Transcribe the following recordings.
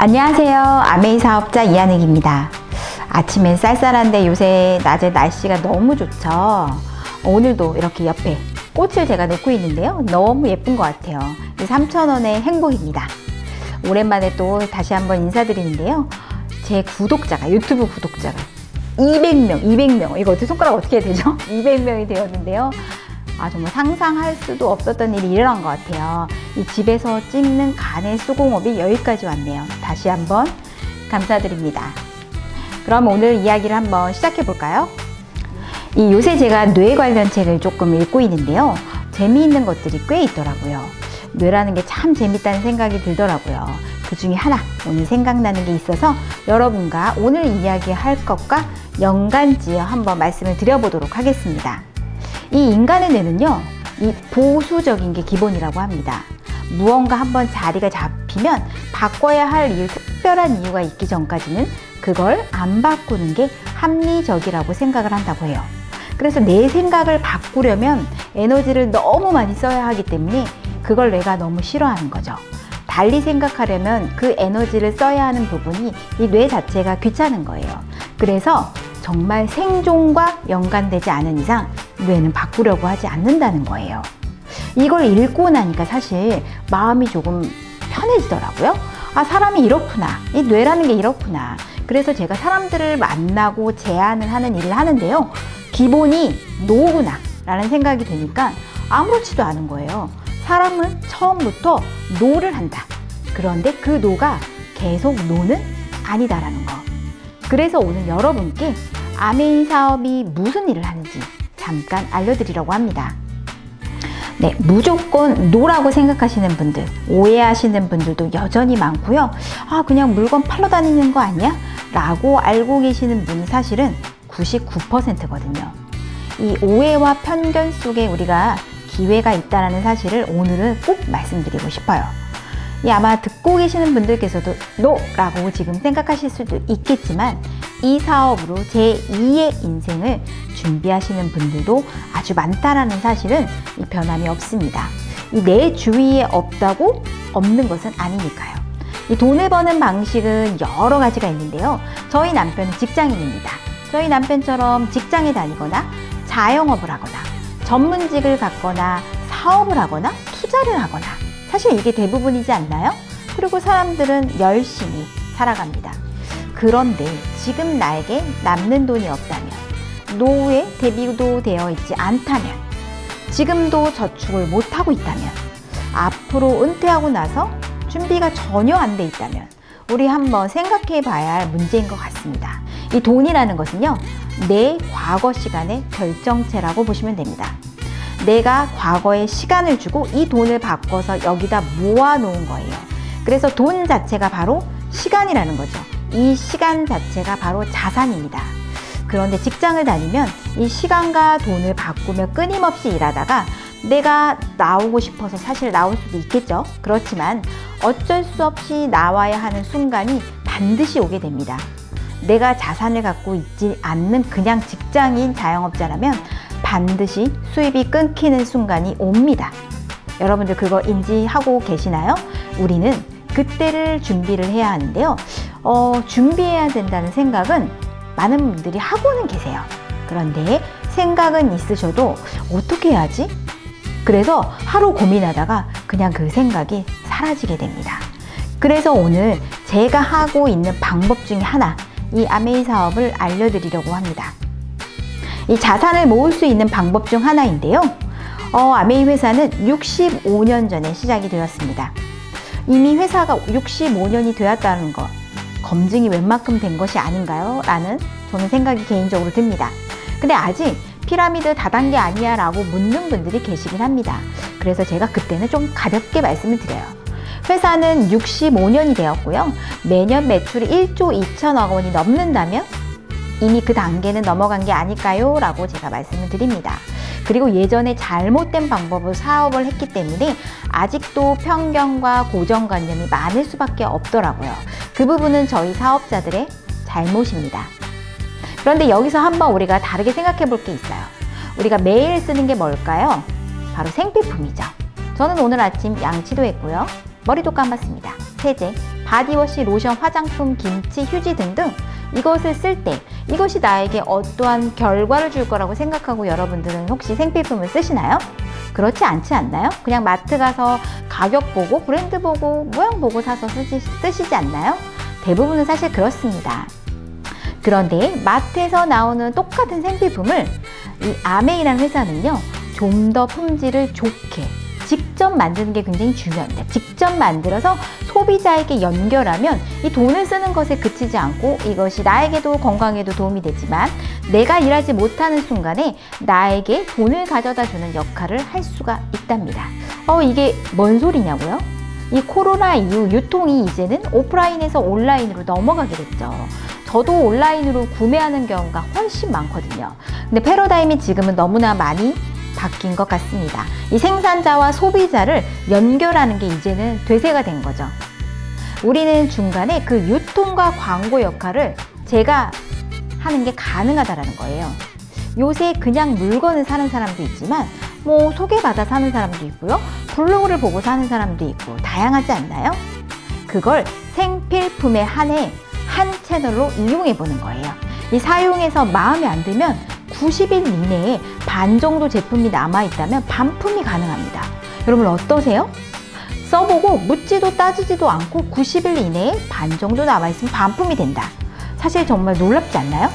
안녕하세요. 아메이 사업자 이한익입니다. 아침엔 쌀쌀한데 요새 낮에 날씨가 너무 좋죠. 오늘도 이렇게 옆에 꽃을 제가 놓고 있는데요. 너무 예쁜 것 같아요. 3,000원의 행복입니다. 오랜만에 또 다시 한번 인사드리는데요. 제 구독자가, 유튜브 구독자가 200명, 이거 어떻게 손가락 어떻게 해야 되죠? 200명이 되었는데요. 정말 상상할 수도 없었던 일이 일어난 것 같아요. 이 집에서 찍는 간의 수공업이 여기까지 왔네요. 다시 한번 감사드립니다. 그럼 오늘 이야기를 한번 시작해 볼까요? 요새 제가 뇌 관련 책을 조금 읽고 있는데요. 재미있는 것들이 꽤 있더라고요. 뇌라는 게 참 재밌다는 생각이 들더라고요. 그 중에 하나, 오늘 생각나는 게 있어서 여러분과 오늘 이야기할 것과 연관지어 한번 말씀을 드려보도록 하겠습니다. 이 인간의 뇌는요, 이 보수적인 게 기본이라고 합니다. 무언가 한번 자리가 잡히면 바꿔야 할 특별한 이유가 있기 전까지는 그걸 안 바꾸는 게 합리적이라고 생각을 한다고 해요. 그래서 내 생각을 바꾸려면 에너지를 너무 많이 써야 하기 때문에 그걸 뇌가 너무 싫어하는 거죠. 달리 생각하려면 그 에너지를 써야 하는 부분이 이 뇌 자체가 귀찮은 거예요. 그래서 정말 생존과 연관되지 않은 이상 뇌는 바꾸려고 하지 않는다는 거예요. 이걸 읽고 나니까 사실 마음이 조금 편해지더라고요. 사람이 이렇구나. 이 뇌라는 게 이렇구나. 그래서 제가 사람들을 만나고 제안을 하는 일을 하는데요. 기본이 노구나 라는 생각이 드니까 아무렇지도 않은 거예요. 사람은 처음부터 노를 한다. 그런데 그 노가 계속 노는 아니다라는 거. 그래서 오늘 여러분께 아메이 사업이 무슨 일을 하는지 잠깐 알려드리려고 합니다. 네, 무조건 노라고 생각하시는 분들, 오해하시는 분들도 여전히 많고요. 그냥 물건 팔러 다니는 거 아니야? 라고 알고 계시는 분이 사실은 99%거든요. 이 오해와 편견 속에 우리가 기회가 있다는 사실을 오늘은 꼭 말씀드리고 싶어요. 아마 듣고 계시는 분들께서도 노라고 지금 생각하실 수도 있겠지만 이 사업으로 제2의 인생을 준비하시는 분들도 아주 많다라는 사실은 이 변함이 없습니다. 내 주위에 없다고 없는 것은 아니니까요. 이 돈을 버는 방식은 여러 가지가 있는데요. 저희 남편은 직장인입니다. 저희 남편처럼 직장에 다니거나 자영업을 하거나 전문직을 갖거나 사업을 하거나 투자를 하거나 사실 이게 대부분이지 않나요? 그리고 사람들은 열심히 살아갑니다. 그런데 지금 나에게 남는 돈이 없다면, 노후에 대비도 되어 있지 않다면, 지금도 저축을 못하고 있다면, 앞으로 은퇴하고 나서 준비가 전혀 안 돼 있다면 우리 한번 생각해 봐야 할 문제인 것 같습니다. 이 돈이라는 것은요, 내 과거 시간의 결정체라고 보시면 됩니다. 내가 과거에 시간을 주고 이 돈을 바꿔서 여기다 모아 놓은 거예요. 그래서 돈 자체가 바로 시간이라는 거죠. 이 시간 자체가 바로 자산입니다. 그런데 직장을 다니면 이 시간과 돈을 바꾸며 끊임없이 일하다가 내가 나오고 싶어서 사실 나올 수도 있겠죠. 그렇지만 어쩔 수 없이 나와야 하는 순간이 반드시 오게 됩니다. 내가 자산을 갖고 있지 않는 그냥 직장인 자영업자라면 반드시 수입이 끊기는 순간이 옵니다. 여러분들 그거 인지하고 계시나요? 우리는 그때를 준비를 해야 하는데요. 준비해야 된다는 생각은 많은 분들이 하고는 계세요. 그런데 생각은 있으셔도 어떻게 해야지? 그래서 하루 고민하다가 그냥 그 생각이 사라지게 됩니다. 그래서 오늘 제가 하고 있는 방법 중에 하나, 이 아메이 사업을 알려드리려고 합니다. 이 자산을 모을 수 있는 방법 중 하나인데요. 아메이 회사는 65년 전에 시작이 되었습니다. 이미 회사가 65년이 되었다는 것, 검증이 웬만큼 된 것이 아닌가요? 라는 저는 생각이 개인적으로 듭니다. 근데 아직 피라미드 다단계 아니야? 라고 묻는 분들이 계시긴 합니다. 그래서 제가 그때는 좀 가볍게 말씀을 드려요. 회사는 65년이 되었고요. 매년 매출이 1조 2천억 원이 넘는다면 이미 그 단계는 넘어간 게 아닐까요? 라고 제가 말씀을 드립니다. 그리고 예전에 잘못된 방법으로 사업을 했기 때문에 아직도 편견과 고정관념이 많을 수밖에 없더라고요. 그 부분은 저희 사업자들의 잘못입니다. 그런데 여기서 한번 우리가 다르게 생각해 볼 게 있어요. 우리가 매일 쓰는 게 뭘까요? 바로 생필품이죠. 저는 오늘 아침 양치도 했고요. 머리도 감았습니다. 세제 바디워시, 로션, 화장품, 김치, 휴지 등등 이것을 쓸 때 이것이 나에게 어떠한 결과를 줄 거라고 생각하고 여러분들은 혹시 생필품을 쓰시나요? 그렇지 않지 않나요? 그냥 마트 가서 가격 보고 브랜드 보고 모양 보고 사서 쓰시지 않나요? 대부분은 사실 그렇습니다. 그런데 마트에서 나오는 똑같은 생필품을 이 아메이라는 회사는요, 좀 더 품질을 좋게 직접 만드는 게 굉장히 중요합니다. 직접 만들어서 소비자에게 연결하면 이 돈을 쓰는 것에 그치지 않고 이것이 나에게도 건강에도 도움이 되지만 내가 일하지 못하는 순간에 나에게 돈을 가져다 주는 역할을 할 수가 있답니다. 이게 뭔 소리냐고요? 이 코로나 이후 유통이 이제는 오프라인에서 온라인으로 넘어가게 됐죠. 저도 온라인으로 구매하는 경우가 훨씬 많거든요. 근데 패러다임이 지금은 너무나 많이 바뀐 것 같습니다. 이 생산자와 소비자를 연결하는 게 이제는 대세가 된 거죠. 우리는 중간에 그 유통과 광고 역할을 제가 하는 게 가능하다라는 거예요. 요새 그냥 물건을 사는 사람도 있지만 뭐 소개받아 사는 사람도 있고요. 블로그를 보고 사는 사람도 있고 다양하지 않나요? 그걸 생필품에 한해 한 채널로 이용해 보는 거예요. 이 사용해서 마음에 안 들면 90일 이내에 반 정도 제품이 남아있다면 반품이 가능합니다. 여러분 어떠세요? 써보고 묻지도 따지지도 않고 90일 이내에 반 정도 남아있으면 반품이 된다. 사실 정말 놀랍지 않나요?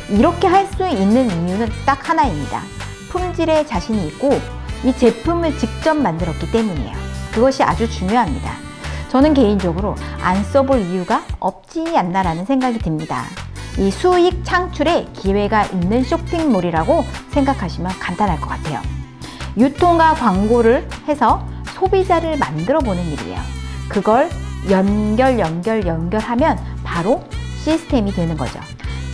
이렇게 할 수 있는 이유는 딱 하나입니다. 품질에 자신이 있고 이 제품을 직접 만들었기 때문이에요. 그것이 아주 중요합니다. 저는 개인적으로 안 써볼 이유가 없지 않나라는 생각이 듭니다. 이 수익 창출에 기회가 있는 쇼핑몰이라고 생각하시면 간단할 것 같아요. 유통과 광고를 해서 소비자를 만들어 보는 일이에요. 그걸 연결하면 바로 시스템이 되는 거죠.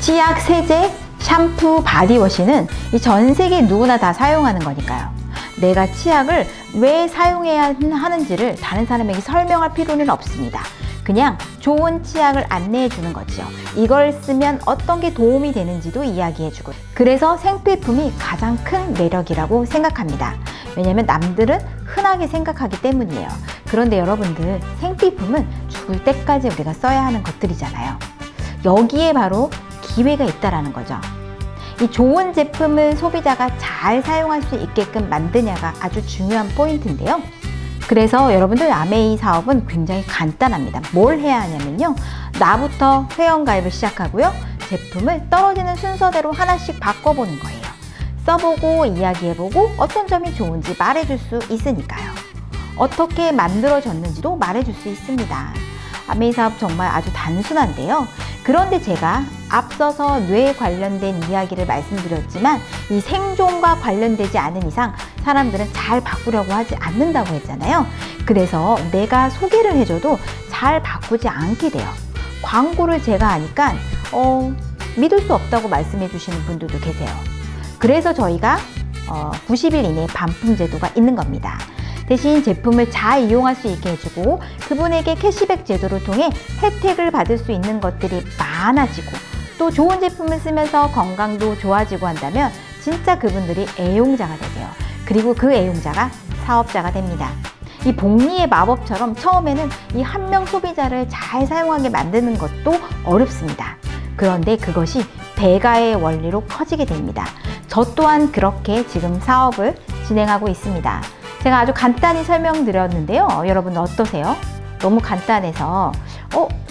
치약, 세제, 샴푸, 바디워시는 전 세계 누구나 다 사용하는 거니까요. 내가 치약을 왜 사용해야 하는지를 다른 사람에게 설명할 필요는 없습니다. 그냥 좋은 치약을 안내해 주는 거죠. 이걸 쓰면 어떤 게 도움이 되는지도 이야기해 주고. 그래서 생필품이 가장 큰 매력이라고 생각합니다. 왜냐면 남들은 흔하게 생각하기 때문이에요. 그런데 여러분들, 생필품은 죽을 때까지 우리가 써야 하는 것들이잖아요. 여기에 바로 기회가 있다라는 거죠. 이 좋은 제품을 소비자가 잘 사용할 수 있게끔 만드냐가 아주 중요한 포인트인데요. 그래서 여러분들 아메이 사업은 굉장히 간단합니다. 뭘 해야 하냐면요. 나부터 회원가입을 시작하고요. 제품을 떨어지는 순서대로 하나씩 바꿔보는 거예요. 써보고 이야기해보고 어떤 점이 좋은지 말해줄 수 있으니까요. 어떻게 만들어졌는지도 말해줄 수 있습니다. 아메이 사업 정말 아주 단순한데요. 그런데 제가 앞서서 뇌에 관련된 이야기를 말씀드렸지만 이 생존과 관련되지 않은 이상 사람들은 잘 바꾸려고 하지 않는다고 했잖아요. 그래서 내가 소개를 해줘도 잘 바꾸지 않게 돼요. 광고를 제가 하니까 믿을 수 없다고 말씀해 주시는 분들도 계세요. 그래서 저희가 90일 이내 반품 제도가 있는 겁니다. 대신 제품을 잘 이용할 수 있게 해주고 그분에게 캐시백 제도를 통해 혜택을 받을 수 있는 것들이 많아지고 또 좋은 제품을 쓰면서 건강도 좋아지고 한다면 진짜 그분들이 애용자가 되세요. 그리고 그 애용자가 사업자가 됩니다. 이 복리의 마법처럼 처음에는 이 한 명 소비자를 잘 사용하게 만드는 것도 어렵습니다. 그런데 그것이 배가의 원리로 커지게 됩니다. 저 또한 그렇게 지금 사업을 진행하고 있습니다. 제가 아주 간단히 설명드렸는데요. 여러분 어떠세요? 너무 간단해서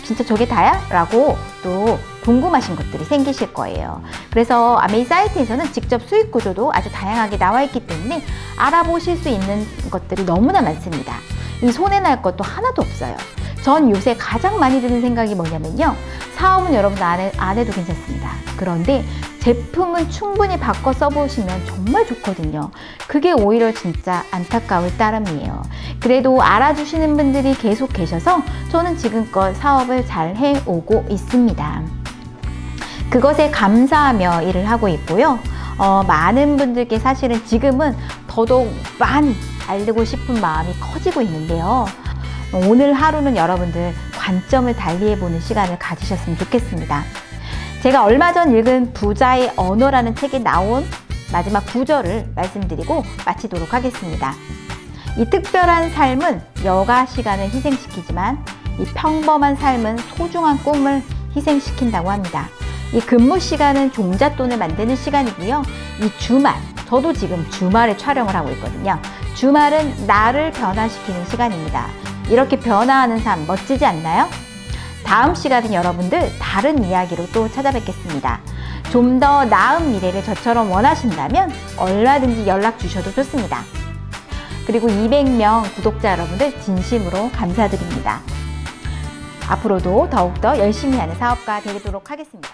진짜 저게 다야? 라고 또 궁금하신 것들이 생기실 거예요. 그래서 아메이 사이트에서는 직접 수익 구조도 아주 다양하게 나와 있기 때문에 알아보실 수 있는 것들이 너무나 많습니다. 이 손해날 것도 하나도 없어요. 전 요새 가장 많이 드는 생각이 뭐냐면요. 사업은 여러분 안 해도 괜찮습니다. 그런데 제품을 충분히 바꿔 써보시면 정말 좋거든요. 그게 오히려 진짜 안타까울 따름이에요. 그래도 알아주시는 분들이 계속 계셔서 저는 지금껏 사업을 잘 해오고 있습니다. 그것에 감사하며 일을 하고 있고요. 많은 분들께 사실은 지금은 더더욱 많이 알리고 싶은 마음이 커지고 있는데요. 오늘 하루는 여러분들 관점을 달리해보는 시간을 가지셨으면 좋겠습니다. 제가 얼마 전 읽은 부자의 언어라는 책에 나온 마지막 구절을 말씀드리고 마치도록 하겠습니다. 이 특별한 삶은 여가 시간을 희생시키지만 이 평범한 삶은 소중한 꿈을 희생시킨다고 합니다. 이 근무 시간은 종잣돈을 만드는 시간이고요. 이 주말, 저도 지금 주말에 촬영을 하고 있거든요. 주말은 나를 변화시키는 시간입니다. 이렇게 변화하는 삶 멋지지 않나요? 다음 시간은 여러분들 다른 이야기로 또 찾아뵙겠습니다. 좀 더 나은 미래를 저처럼 원하신다면 얼마든지 연락 주셔도 좋습니다. 그리고 200명 구독자 여러분들 진심으로 감사드립니다. 앞으로도 더욱더 열심히 하는 사업가 되도록 하겠습니다.